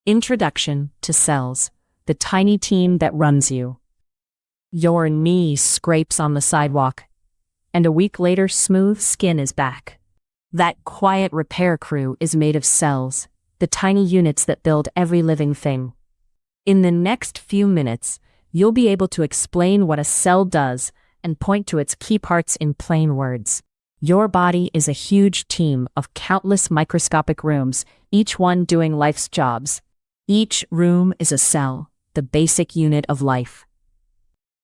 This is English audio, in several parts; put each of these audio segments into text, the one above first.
Introduction to cells, the tiny team that runs you. Your knee scrapes on the sidewalk, and a week later, smooth skin is back. That quiet repair crew is made of cells, the tiny units that build every living thing. In the next few minutes, you'll be able to explain what a cell does and point to its key parts in plain words. Your body is a huge team of countless microscopic rooms, each one doing life's jobs. Each room is a cell, the basic unit of life.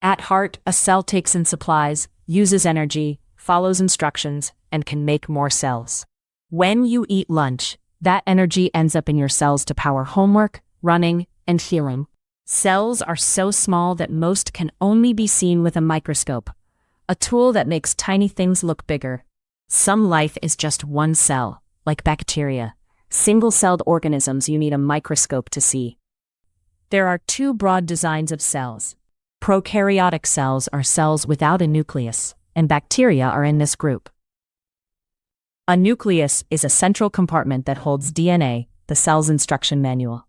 At heart, a cell takes in supplies, uses energy, follows instructions, and can make more cells. When you eat lunch, that energy ends up in your cells to power homework, running, and healing. Cells are so small that most can only be seen with a microscope, a tool that makes tiny things look bigger. Some life is just one cell, like bacteria. Single-celled organisms you need a microscope to see. There are two broad designs of cells. Prokaryotic cells are cells without a nucleus, and bacteria are in this group. A nucleus is a central compartment that holds DNA, the cell's instruction manual.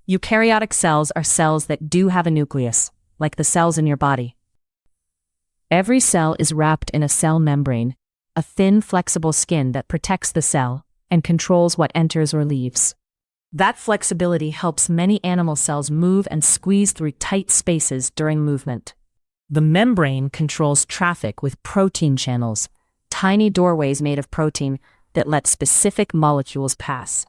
Eukaryotic cells are cells that do have a nucleus, like the cells in your body. Every cell is wrapped in a cell membrane, a thin, flexible skin that protects the cell and controls what enters or leaves. That flexibility helps many animal cells move and squeeze through tight spaces during movement. The membrane controls traffic with protein channels, tiny doorways made of protein that let specific molecules pass.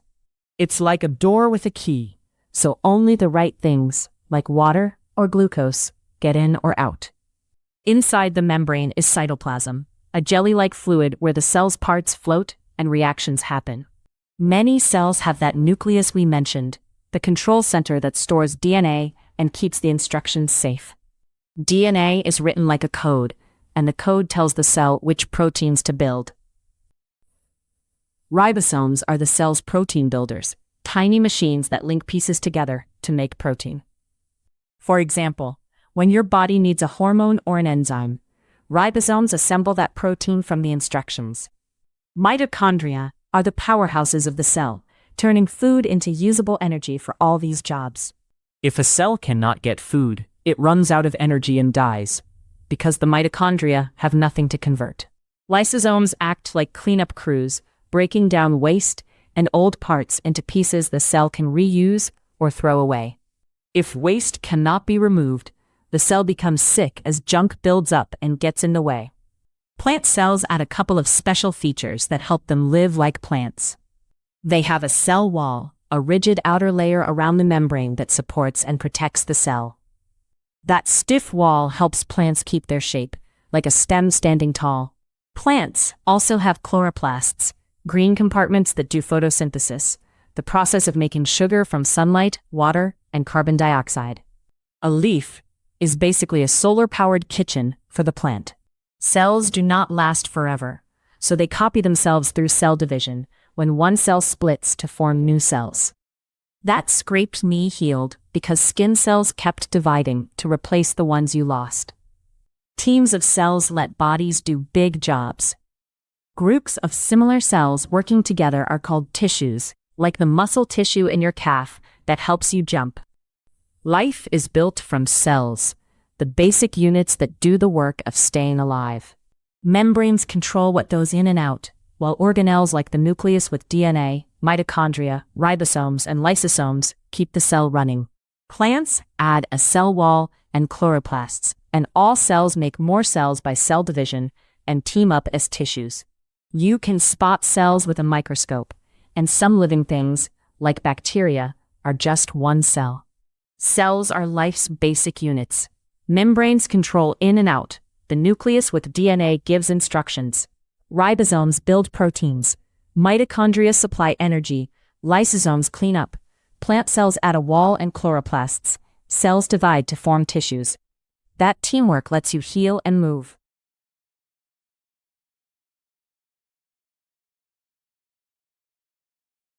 It's like a door with a key, so only the right things, like water or glucose, get in or out. Inside the membrane is cytoplasm, a jelly-like fluid where the cell's parts float and reactions happen. Many cells have that nucleus we mentioned, the control center that stores DNA and keeps the instructions safe. DNA is written like a code, and the code tells the cell which proteins to build. Ribosomes are the cell's protein builders, tiny machines that link pieces together to make protein. For example, when your body needs a hormone or an enzyme, ribosomes assemble that protein from the instructions. Mitochondria are the powerhouses of the cell, turning food into usable energy for all these jobs. If a cell cannot get food, it runs out of energy and dies, because the mitochondria have nothing to convert. Lysosomes act like cleanup crews, breaking down waste and old parts into pieces the cell can reuse or throw away. If waste cannot be removed, the cell becomes sick as junk builds up and gets in the way. Plant cells add a couple of special features that help them live like plants. They have a cell wall, a rigid outer layer around the membrane that supports and protects the cell. That stiff wall helps plants keep their shape, like a stem standing tall. Plants also have chloroplasts, green compartments that do photosynthesis, the process of making sugar from sunlight, water, and carbon dioxide. A leaf is basically a solar-powered kitchen for the plant. Cells do not last forever, so they copy themselves through cell division when one cell splits to form new cells. That scraped knee healed because skin cells kept dividing to replace the ones you lost. Teams of cells let bodies do big jobs. Groups of similar cells working together are called tissues, like the muscle tissue in your calf that helps you jump. Life is built from cells, the basic units that do the work of staying alive. Membranes control what goes in and out, while organelles like the nucleus with DNA, mitochondria, ribosomes, and lysosomes keep the cell running. Plants add a cell wall and chloroplasts, and all cells make more cells by cell division and team up as tissues. You can spot cells with a microscope, and some living things, like bacteria, are just one cell. Cells are life's basic units. Membranes control in and out. The nucleus with DNA gives instructions. Ribosomes build proteins. Mitochondria supply energy. Lysosomes clean up. Plant cells add a wall and chloroplasts. Cells divide to form tissues. That teamwork lets you heal and move.